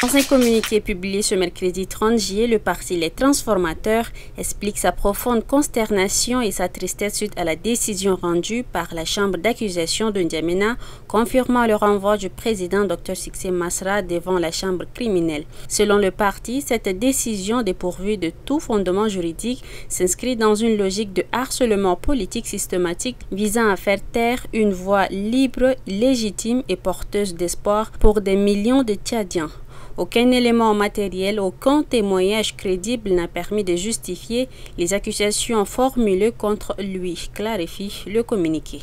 Dans un communiqué publié ce mercredi 30 juillet, le parti Les Transformateurs explique sa profonde consternation et sa tristesse suite à la décision rendue par la chambre d'accusation de N'Djamena confirmant le renvoi du président Dr Sixé Masra devant la chambre criminelle. Selon le parti, cette décision dépourvue de tout fondement juridique s'inscrit dans une logique de harcèlement politique systématique visant à faire taire une voix libre, légitime et porteuse d'espoir pour des millions de Tchadiens. Aucun élément matériel, aucun témoignage crédible n'a permis de justifier les accusations formulées contre lui, clarifie le communiqué.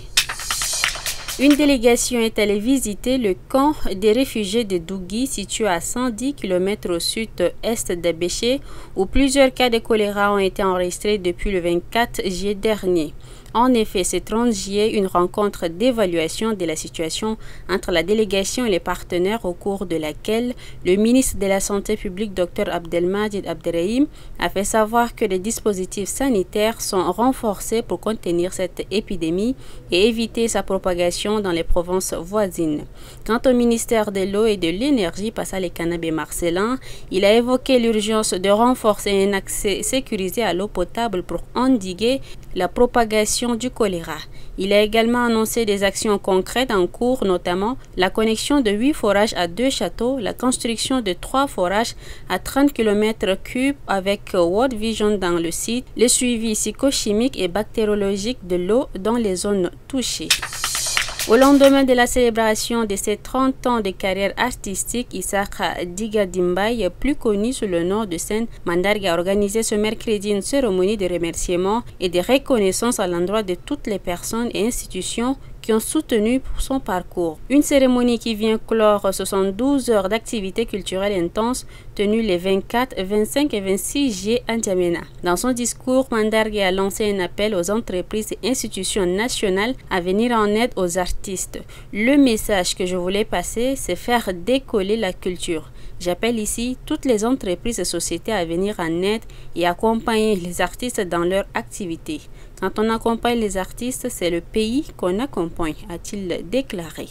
Une délégation est allée visiter le camp des réfugiés de Dougui, situé à 110 km au sud-est d'Abéché, où plusieurs cas de choléra ont été enregistrés depuis le 24 juillet dernier. En effet, ce 30 juillet, une rencontre d'évaluation de la situation entre la délégation et les partenaires au cours de laquelle le ministre de la Santé publique, Dr Abdelmajid Abderrahim, a fait savoir que les dispositifs sanitaires sont renforcés pour contenir cette épidémie et éviter sa propagation dans les provinces voisines. Quant au ministère de l'Eau et de l'Énergie, Passal Kanabé Marcelin, il a évoqué l'urgence de renforcer un accès sécurisé à l'eau potable pour endiguer la propagation du choléra. Il a également annoncé des actions concrètes en cours, notamment la connexion de 8 forages à 2 châteaux, la construction de 3 forages à 30 km3 avec World Vision dans le site, le suivi psychochimique et bactériologique de l'eau dans les zones touchées. Au lendemain de la célébration de ses 30 ans de carrière artistique, Issakha Digadimbaye, plus connu sous le nom de scène Mandargue, a organisé ce mercredi une cérémonie de remerciement et de reconnaissance à l'endroit de toutes les personnes et institutions qui ont soutenu son parcours. Une cérémonie qui vient clore 72 heures d'activités culturelles intenses tenues les 24, 25 et 26 juillet à N'Djamena. Dans son discours, Mandargue a lancé un appel aux entreprises et institutions nationales à venir en aide aux artistes. Le message que je voulais passer, c'est faire décoller la culture. J'appelle ici toutes les entreprises et sociétés à venir en aide et accompagner les artistes dans leur activité. Quand on accompagne les artistes, c'est le pays qu'on accompagne, a-t-il déclaré.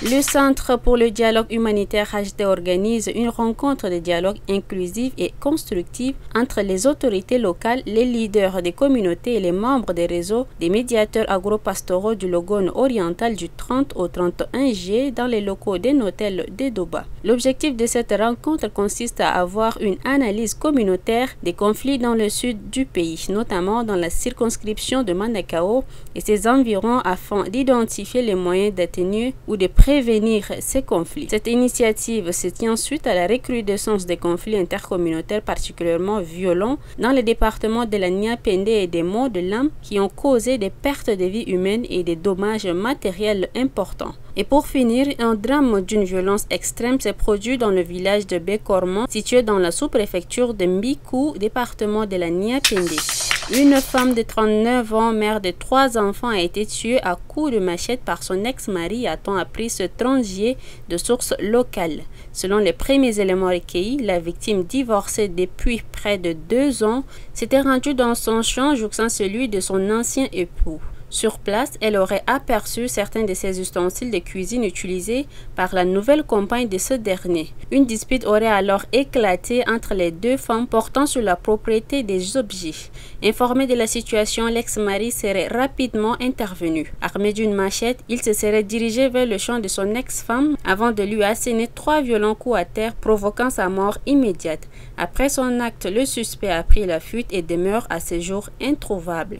Le Centre pour le dialogue humanitaire HD organise une rencontre de dialogue inclusive et constructive entre les autorités locales, les leaders des communautés et les membres des réseaux des médiateurs agro-pastoraux du Logone oriental du 30 au 31 juillet dans les locaux d'un hôtel de Doba. L'objectif de cette rencontre consiste à avoir une analyse communautaire des conflits dans le sud du pays, notamment dans la circonscription de Mandakao et ses environs afin d'identifier les moyens d'atténuer ou de prévenir ces conflits. Cette initiative se tient suite à la recrudescence des conflits intercommunautaires particulièrement violents dans les départements de la Niapende et des Monts de l'Âme qui ont causé des pertes de vies humaines et des dommages matériels importants. Et pour finir, un drame d'une violence extrême s'est produit dans le village de Bekorman, situé dans la sous-préfecture de Mbikou, département de la Niapende. Une femme de 39 ans, mère de 3 enfants, a été tuée à coups de machette par son ex-mari, a-t-on appris ce 30 juillet de sources locales. Selon les premiers éléments recueillis, la victime, divorcée depuis près de 2 ans, s'était rendue dans son champ jouxtant celui de son ancien époux. Sur place, elle aurait aperçu certains de ses ustensiles de cuisine utilisés par la nouvelle compagne de ce dernier. Une dispute aurait alors éclaté entre les deux femmes portant sur la propriété des objets. Informé de la situation, l'ex-mari serait rapidement intervenu. Armé d'une machette, il se serait dirigé vers le champ de son ex-femme avant de lui asséner 3 violents coups à terre, provoquant sa mort immédiate. Après son acte, le suspect a pris la fuite et demeure à ce jour introuvable.